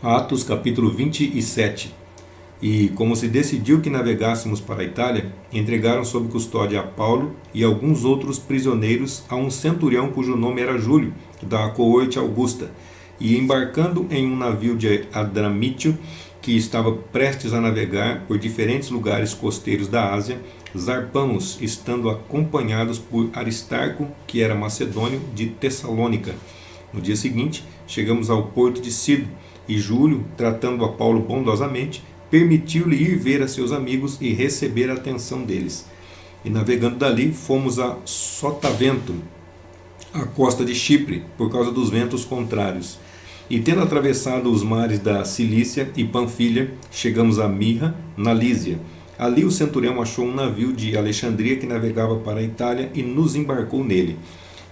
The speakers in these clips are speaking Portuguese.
Atos capítulo 27. E como se decidiu que navegássemos para a Itália, entregaram sob custódia a Paulo e alguns outros prisioneiros a um centurião cujo nome era Júlio, da coorte Augusta. E embarcando em um navio de Adramítio, que estava prestes a navegar por diferentes lugares costeiros da Ásia, zarpamos, estando acompanhados por Aristarco, que era macedônio, de Tessalônica. No dia seguinte, chegamos ao porto de Cido, e Júlio, tratando a Paulo bondosamente, permitiu-lhe ir ver a seus amigos e receber a atenção deles. E navegando dali, fomos a Sotavento, a costa de Chipre, por causa dos ventos contrários. E tendo atravessado os mares da Cilícia e Panfilha, chegamos a Mirra, na Lísia. Ali o centurião achou um navio de Alexandria que navegava para a Itália e nos embarcou nele.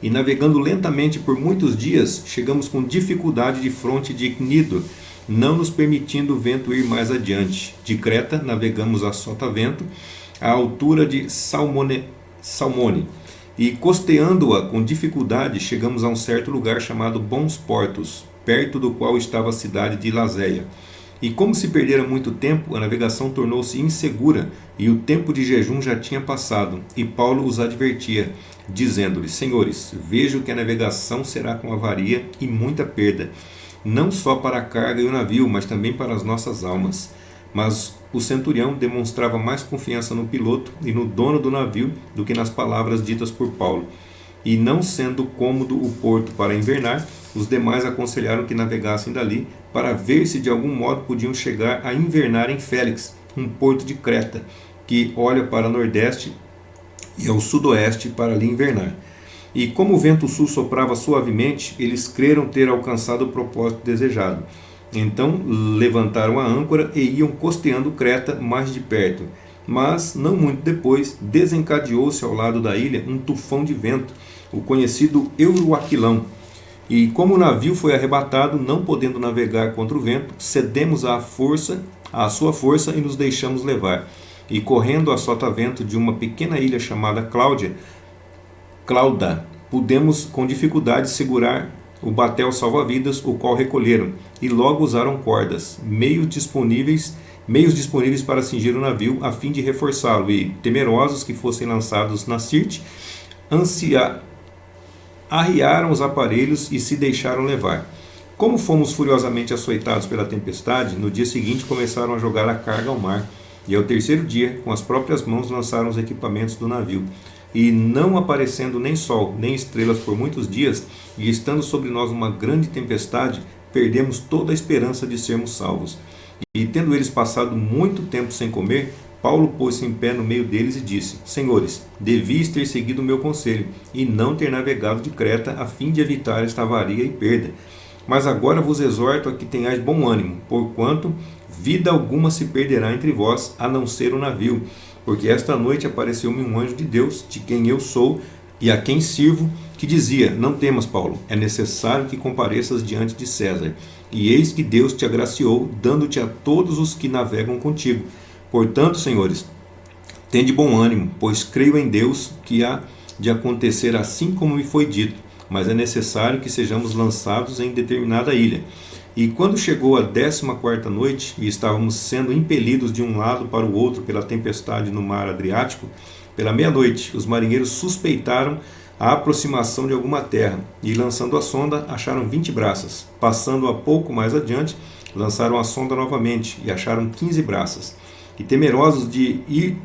E navegando lentamente por muitos dias, chegamos com dificuldade de fronte de Cnido, não nos permitindo o vento ir mais adiante. De Creta, navegamos a Sotavento, à altura de Salmone, e costeando-a com dificuldade, chegamos a um certo lugar chamado Bons Portos, perto do qual estava a cidade de Laséia. E como se perdera muito tempo, a navegação tornou-se insegura, e o tempo de jejum já tinha passado, e Paulo os advertia, dizendo-lhes: Senhores, vejo que a navegação será com avaria e muita perda, não só para a carga e o navio, mas também para as nossas almas. Mas o centurião demonstrava mais confiança no piloto e no dono do navio do que nas palavras ditas por Paulo. E não sendo cômodo o porto para invernar, os demais aconselharam que navegassem dali, para ver se de algum modo podiam chegar a invernar em Félix, um porto de Creta, que olha para nordeste e ao sudoeste para ali invernar. E como o vento sul soprava suavemente, eles creram ter alcançado o propósito desejado. Então levantaram a âncora e iam costeando Creta mais de perto. Mas, não muito depois, desencadeou-se ao lado da ilha um tufão de vento, o conhecido Euroaquilão. E como o navio foi arrebatado, não podendo navegar contra o vento, cedemos à sua força e nos deixamos levar. E correndo a sotavento de uma pequena ilha chamada Clauda, pudemos com dificuldade segurar o batel salva-vidas, o qual recolheram, e logo usaram cordas, meios disponíveis para cingir o navio, a fim de reforçá-lo, e, temerosos que fossem lançados na Sirte, arriaram os aparelhos e se deixaram levar. Como fomos furiosamente açoitados pela tempestade, no dia seguinte começaram a jogar a carga ao mar, e ao terceiro dia, com as próprias mãos, lançaram os equipamentos do navio. E não aparecendo nem sol, nem estrelas por muitos dias, e estando sobre nós uma grande tempestade, perdemos toda a esperança de sermos salvos. E tendo eles passado muito tempo sem comer, Paulo pôs-se em pé no meio deles e disse: Senhores, devias ter seguido o meu conselho, e não ter navegado de Creta, a fim de evitar esta avaria e perda. Mas agora vos exorto a que tenhais bom ânimo, porquanto vida alguma se perderá entre vós, a não ser o navio. Porque esta noite apareceu-me um anjo de Deus, de quem eu sou e a quem sirvo, que dizia: Não temas, Paulo, é necessário que compareças diante de César. E eis que Deus te agraciou, dando-te a todos os que navegam contigo. Portanto, senhores, tende bom ânimo, pois creio em Deus que há de acontecer assim como me foi dito, mas é necessário que sejamos lançados em determinada ilha. E quando chegou a 14ª noite, e estávamos sendo impelidos de um lado para o outro pela tempestade no mar Adriático, pela meia-noite, os marinheiros suspeitaram a aproximação de alguma terra, e lançando a sonda, acharam 20 braças. Passando a pouco mais adiante, lançaram a sonda novamente, e acharam 15 braças. E temerosos de ir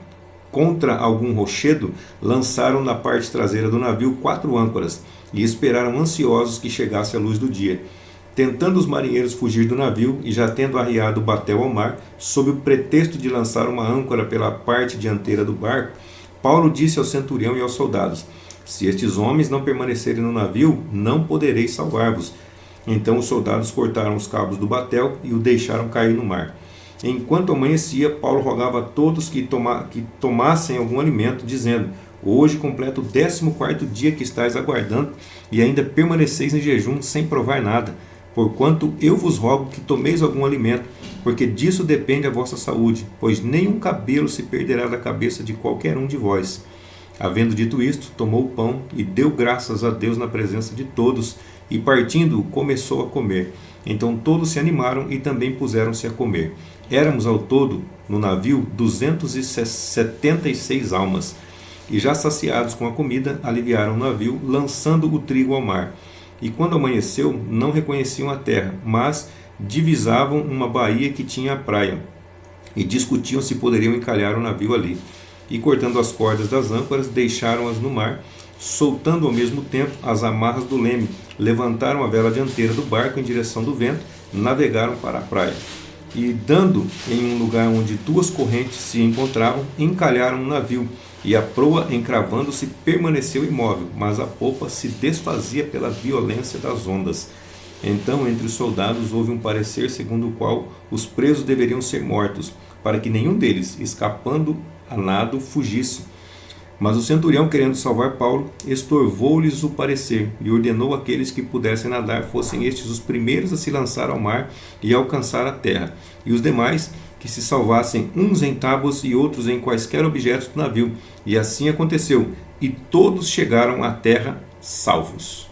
contra algum rochedo, lançaram na parte traseira do navio 4 âncoras, e esperaram ansiosos que chegasse a luz do dia. Tentando os marinheiros fugir do navio, e já tendo arriado o batel ao mar, sob o pretexto de lançar uma âncora pela parte dianteira do barco, Paulo disse ao centurião e aos soldados: Se estes homens não permanecerem no navio, não poderei salvar-vos. Então os soldados cortaram os cabos do batel e o deixaram cair no mar. Enquanto amanhecia, Paulo rogava a todos que tomassem algum alimento, dizendo: Hoje completa o 14º dia que estáis aguardando, e ainda permaneceis em jejum sem provar nada. Porquanto eu vos rogo que tomeis algum alimento, porque disso depende a vossa saúde, pois nenhum cabelo se perderá da cabeça de qualquer um de vós. Havendo dito isto, tomou o pão e deu graças a Deus na presença de todos, e partindo começou a comer. Então todos se animaram e também puseram-se a comer. Éramos ao todo no navio 276 almas. E já saciados com a comida, aliviaram o navio, lançando o trigo ao mar. E quando amanheceu, não reconheciam a terra, mas divisavam uma baía que tinha a praia. E discutiam se poderiam encalhar o navio ali. E cortando as cordas das âncoras, deixaram-as no mar, soltando ao mesmo tempo as amarras do leme. Levantaram a vela dianteira do barco em direção do vento, navegaram para a praia. E dando em um lugar onde duas correntes se encontravam, encalharam o navio. E a proa, encravando-se, permaneceu imóvel, mas a popa se desfazia pela violência das ondas. Então, entre os soldados, houve um parecer segundo o qual os presos deveriam ser mortos, para que nenhum deles, escapando a nado, fugisse. Mas o centurião, querendo salvar Paulo, estorvou-lhes o parecer e ordenou àqueles que pudessem nadar fossem estes os primeiros a se lançar ao mar e alcançar a terra, e os demais que se salvassem, uns em tábuas e outros em quaisquer objetos do navio. E assim aconteceu, e todos chegaram à terra salvos.